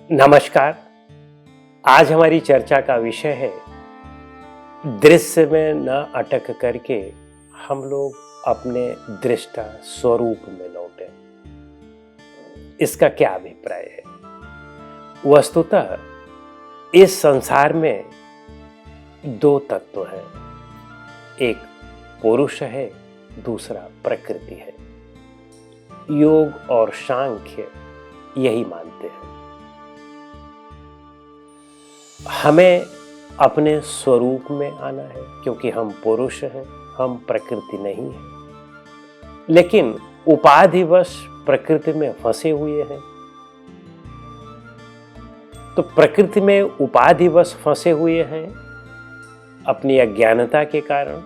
नमस्कार। आज हमारी चर्चा का विषय है दृश्य में न अटक करके हम लोग अपने दृष्टा स्वरूप में लौटे। इसका क्या अभिप्राय है? वस्तुतः इस संसार में दो तत्व हैं, एक पुरुष है, दूसरा प्रकृति है। योग और सांख्य यही मानते हैं। हमें अपने स्वरूप में आना है क्योंकि हम पुरुष हैं, हम प्रकृति नहीं हैं, लेकिन उपाधिवश प्रकृति में फंसे हुए हैं। तो प्रकृति में उपाधिवश फंसे हुए हैं अपनी अज्ञानता के कारण,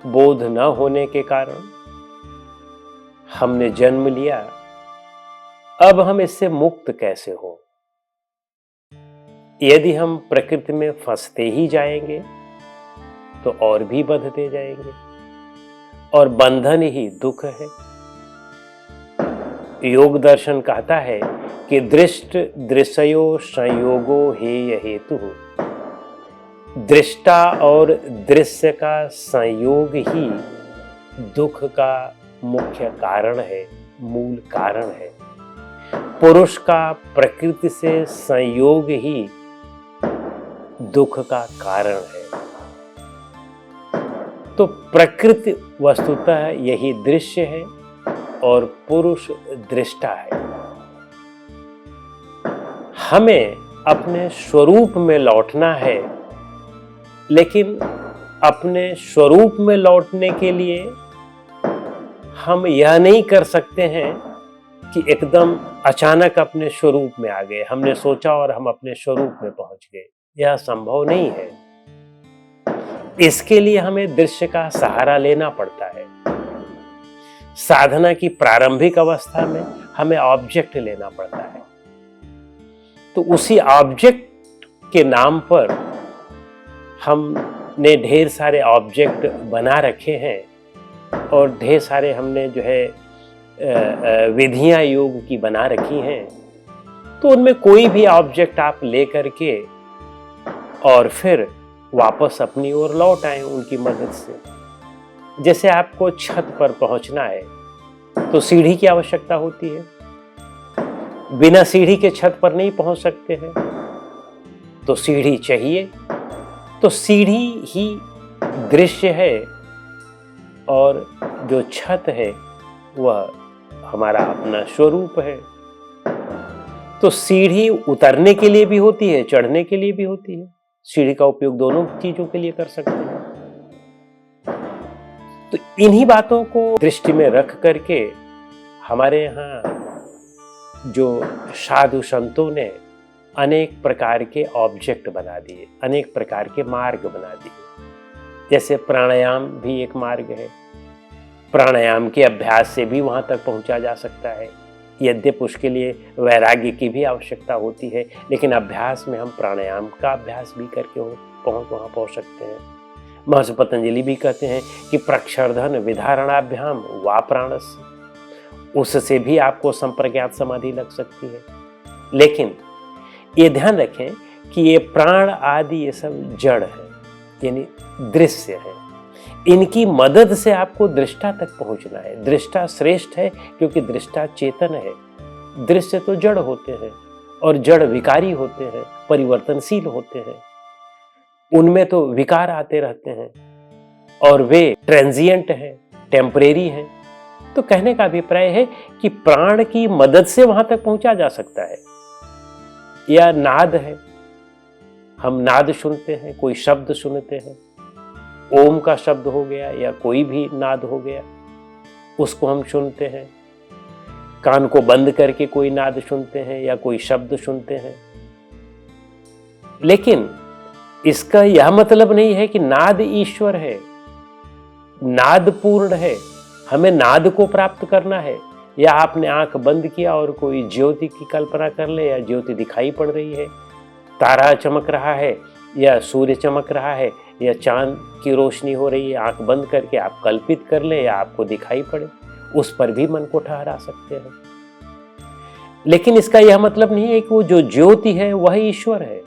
बोध न होने के कारण। हमने जन्म लिया, अब हम इससे मुक्त कैसे हो? यदि हम प्रकृति में फंसते ही जाएंगे तो और भी बंधते जाएंगे, और बंधन ही दुख है। योग दर्शन कहता है कि दृष्ट दृश्यो संयोगो हेय हेतु। दृष्टा और दृश्य का संयोग ही दुख का मुख्य कारण है, मूल कारण है। पुरुष का प्रकृति से संयोग ही दुख का कारण है। तो प्रकृति वस्तुतः यही दृश्य है और पुरुष दृष्टा है। हमें अपने स्वरूप में लौटना है, लेकिन अपने स्वरूप में लौटने के लिए हम यह नहीं कर सकते हैं कि एकदम अचानक अपने स्वरूप में आ गए। हमने सोचा और हम अपने स्वरूप में पहुंच गए, यह संभव नहीं है। इसके लिए हमें दृश्य का सहारा लेना पड़ता है। साधना की प्रारंभिक अवस्था में हमें ऑब्जेक्ट लेना पड़ता है। तो उसी ऑब्जेक्ट के नाम पर हमने ढेर सारे ऑब्जेक्ट बना रखे हैं और ढेर सारे हमने जो है विधियां योग की बना रखी हैं। तो उनमें कोई भी ऑब्जेक्ट आप ले करके और फिर वापस अपनी ओर लौट आए उनकी मदद से। जैसे आपको छत पर पहुंचना है तो सीढ़ी की आवश्यकता होती है। बिना सीढ़ी के छत पर नहीं पहुंच सकते हैं, तो सीढ़ी चाहिए। तो सीढ़ी ही दृश्य है और जो छत है वह हमारा अपना स्वरूप है। तो सीढ़ी उतरने के लिए भी होती है, चढ़ने के लिए भी होती है। सीढ़ी का उपयोग दोनों चीजों के लिए कर सकते हैं। तो इन्हीं बातों को दृष्टि में रख करके हमारे यहाँ जो साधु संतों ने अनेक प्रकार के ऑब्जेक्ट बना दिए, अनेक प्रकार के मार्ग बना दिए। जैसे प्राणायाम भी एक मार्ग है। प्राणायाम के अभ्यास से भी वहां तक पहुंचा जा सकता है। यद्यपि उसके लिए वैराग्य की भी आवश्यकता होती है, लेकिन अभ्यास में हम प्राणायाम का अभ्यास भी करके वहां पहुंच सकते हैं। महर्षि पतंजलि भी कहते हैं कि प्रक्षरधन विधारणाभ्याम वा प्राणस्य। उससे भी आपको संप्रज्ञात समाधि लग सकती है। लेकिन ये ध्यान रखें कि ये प्राण आदि ये सब जड़ है, यानी दृश्य है। इनकी मदद से आपको दृष्टा तक पहुंचना है। दृष्टा श्रेष्ठ है क्योंकि दृष्टा चेतन है। दृश्य तो जड़ होते हैं और जड़ विकारी होते हैं, परिवर्तनशील होते हैं। उनमें तो विकार आते रहते हैं और वे ट्रांजिएंट हैं, टेम्परेरी हैं। तो कहने का अभिप्राय है कि प्राण की मदद से वहां तक पहुंचा जा सकता है। या नाद है, हम नाद सुनते हैं, कोई शब्द सुनते हैं, ओम का शब्द हो गया या कोई भी नाद हो गया, उसको हम सुनते हैं। कान को बंद करके कोई नाद सुनते हैं या कोई शब्द सुनते हैं। लेकिन इसका यह मतलब नहीं है कि नाद ईश्वर है, नाद पूर्ण है। हमें नाद को प्राप्त करना है। या आपने आंख बंद किया और कोई ज्योति की कल्पना कर ले, या ज्योति दिखाई पड़ रही है, तारा चमक रहा है या सूर्य चमक रहा है या चांद की रोशनी हो रही है, आंख बंद करके आप कल्पित कर ले या आपको दिखाई पड़े, उस पर भी मन को ठहरा सकते हैं। लेकिन इसका यह मतलब नहीं है कि वो जो ज्योति है वह ईश्वर है।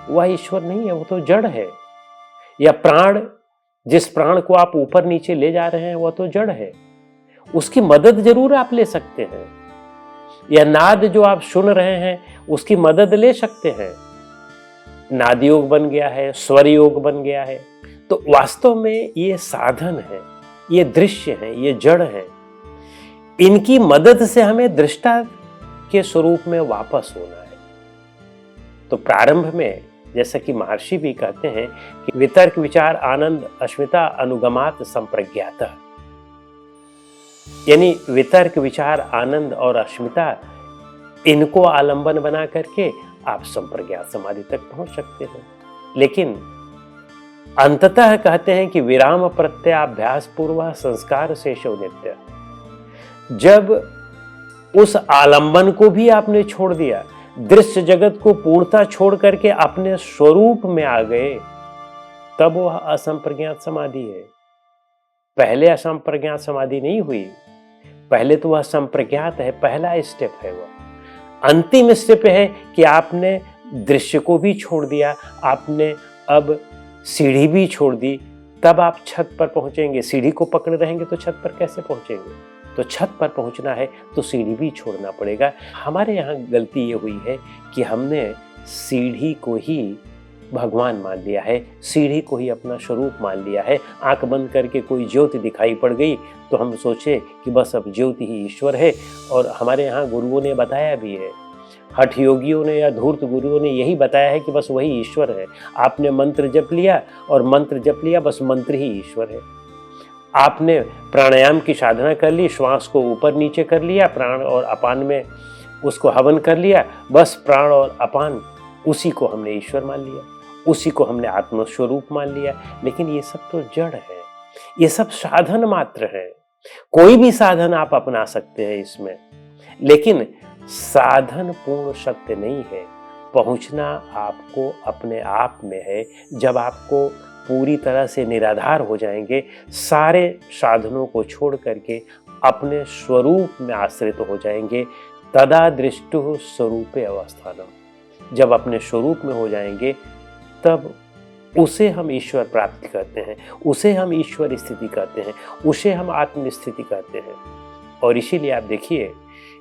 वह ईश्वर नहीं है, वो तो जड़ है। या प्राण, जिस प्राण को आप ऊपर नीचे ले जा रहे हैं वह तो जड़ है, उसकी मदद जरूर आप ले सकते हैं। या नाद जो आप सुन रहे हैं उसकी मदद ले सकते हैं। नाद योग बन गया है, स्वर योग बन गया है। तो वास्तव में ये साधन है, ये दृश्य है, ये जड़ है। इनकी मदद से हमें दृष्टा के स्वरूप में वापस होना है। तो प्रारंभ में जैसा कि महर्षि भी कहते हैं कि वितर्क विचार आनंद अस्मिता अनुगमात संप्रज्ञात, यानी वितर्क विचार आनंद और अस्मिता, इनको आलंबन बना करके आप संप्रज्ञात समाधि तक पहुंच सकते हैं। लेकिन अंततः कहते हैं कि विराम प्रत्याभ्यास पूर्व संस्कार शेषो नित्य। जब उस आलंबन को भी आपने छोड़ दिया, दृश्य जगत को पूर्णता छोड़ करके अपने स्वरूप में आ गए, तब वह असंप्रज्ञात समाधि है। पहले असंप्रज्ञात समाधि नहीं हुई, पहले तो वह संप्रज्ञात है। पहला स्टेप है वह। अंतिम स्टेप है कि आपने दृश्य को भी छोड़ दिया, आपने अब सीढ़ी भी छोड़ दी, तब आप छत पर पहुंचेंगे। सीढ़ी को पकड़े रहेंगे तो छत पर कैसे पहुंचेंगे? तो छत पर पहुंचना है तो सीढ़ी भी छोड़ना पड़ेगा। हमारे यहाँ गलती ये हुई है कि हमने सीढ़ी को ही भगवान मान लिया है, सीढ़ी को ही अपना स्वरूप मान लिया है। आंख बंद करके कोई ज्योति दिखाई पड़ गई तो हम सोचे कि बस अब ज्योति ही ईश्वर है। और हमारे यहाँ गुरुओं ने बताया भी है, हठ योगियों ने या धूर्त गुरुओं ने यही बताया है कि बस वही ईश्वर है। आपने मंत्र जप लिया और मंत्र जप लिया, बस मंत्र ही ईश्वर है। आपने प्राणायाम की साधना कर ली, श्वास को ऊपर नीचे कर लिया, प्राण और अपान में उसको हवन कर लिया, बस प्राण और अपान, उसी को हमने ईश्वर मान लिया, उसी को हमने आत्मस्वरूप मान लिया। लेकिन ये सब तो जड़ है, ये सब साधन मात्र है। कोई भी साधन आप अपना सकते हैं इसमें, लेकिन साधन पूर्ण सत्य नहीं है। पहुंचना आपको अपने आप में है। जब आपको पूरी तरह से निराधार हो जाएंगे, सारे साधनों को छोड़ करके अपने स्वरूप में आश्रित हो जाएंगे, तदा दृष्टु स्वरूपे अवस्थानम। जब अपने स्वरूप में हो जाएंगे तब उसे हम ईश्वर प्राप्ति कहते हैं, उसे हम ईश्वर स्थिति कहते हैं, उसे हम आत्म स्थिति कहते हैं। और इसीलिए आप देखिए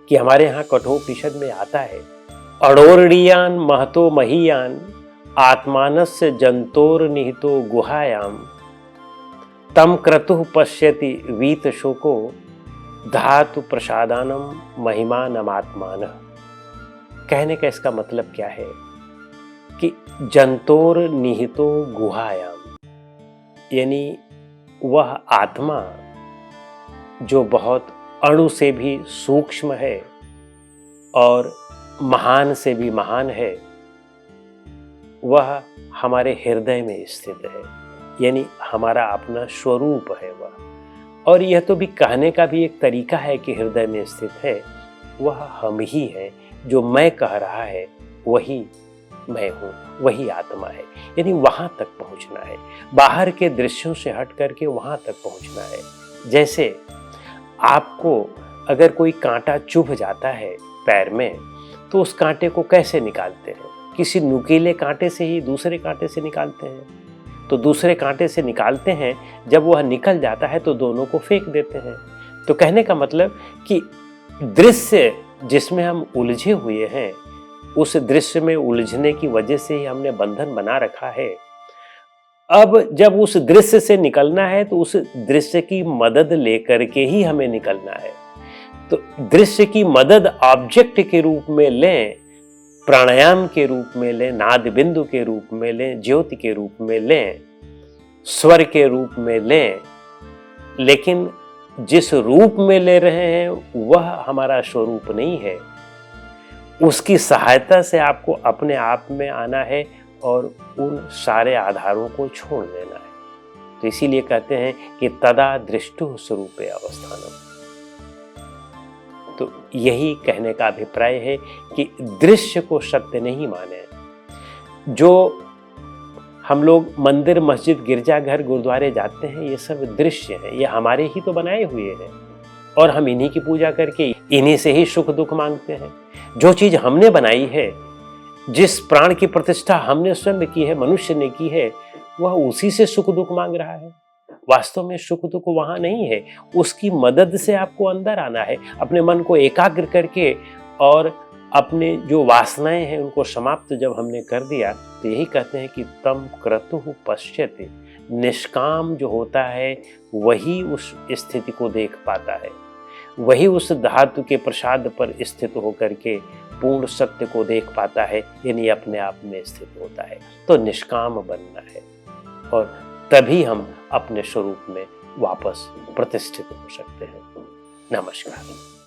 कि हमारे यहाँ कठोपनिषद में आता है, अड़ोरणीयान महतो महीयान आत्मानस्य जंतोर निहितो गुहायाम तम क्रतुः पश्यति वीत शोको धातु प्रसादानम महिमानमात्मान। कहने का इसका मतलब क्या है कि जंतोर निहितो गुहायाम, यानी वह आत्मा जो बहुत अणु से भी सूक्ष्म है और महान से भी महान है, वह हमारे हृदय में स्थित है, यानी हमारा अपना स्वरूप है वह। और यह तो भी कहने का भी एक तरीका है कि हृदय में स्थित है, वह हम ही है। जो मैं कह रहा है वही मैं हूँ, वही आत्मा है। यानी वहाँ तक पहुँचना है, बाहर के दृश्यों से हट करके वहाँ तक पहुँचना है। जैसे आपको अगर कोई कांटा चुभ जाता है पैर में, तो उस कांटे को कैसे निकालते हैं? किसी नुकीले कांटे से ही दूसरे कांटे से निकालते हैं। तो दूसरे कांटे से निकालते हैं, जब वह निकल जाता है तो दोनों को फेंक देते हैं। तो कहने का मतलब कि दृश्य जिसमें हम उलझे हुए हैं, उस दृश्य में उलझने की वजह से ही हमने बंधन बना रखा है। अब जब उस दृश्य से निकलना है तो उस दृश्य की मदद लेकर के ही हमें निकलना है। तो दृश्य की मदद ऑब्जेक्ट के रूप में लें, प्राणायाम के रूप में लें, नाद बिंदु के रूप में लें, ज्योति के रूप में लें, स्वर के रूप में लें, लेकिन जिस रूप में ले रहे हैं वह हमारा स्वरूप नहीं है। उसकी सहायता से आपको अपने आप में आना है और उन सारे आधारों को छोड़ देना है। तो इसीलिए कहते हैं कि तदा दृष्टु स्वरूपे अवस्थानम। तो यही कहने का अभिप्राय है कि दृश्य को सत्य नहीं माने। जो हम लोग मंदिर, मस्जिद, गिरजाघर, गुरुद्वारे जाते हैं, ये सब दृश्य हैं, ये हमारे ही तो बनाए हुए हैं और हम इन्हीं की पूजा करके इन्हीं से ही सुख दुख मांगते हैं। जो चीज हमने बनाई है, जिस प्राण की प्रतिष्ठा हमने स्वयं की है, मनुष्य ने की है, वह उसी से सुख दुख मांग रहा है। वास्तव में सुख दुख वहां नहीं है, उसकी मदद से आपको अंदर आना है, अपने मन को एकाग्र करके। और अपने जो वासनाएं हैं उनको समाप्त जब हमने कर दिया, तो यही कहते हैं कि तम क्रतुः पश्यति। निष्काम जो होता है वही उस स्थिति को देख पाता है, वही उस धातु के प्रसाद पर स्थित होकर के पूर्ण सत्य को देख पाता है, यानी अपने आप में स्थित होता है। तो निष्काम बनना है, और तभी हम अपने स्वरूप में वापस प्रतिष्ठित हो सकते हैं। नमस्कार।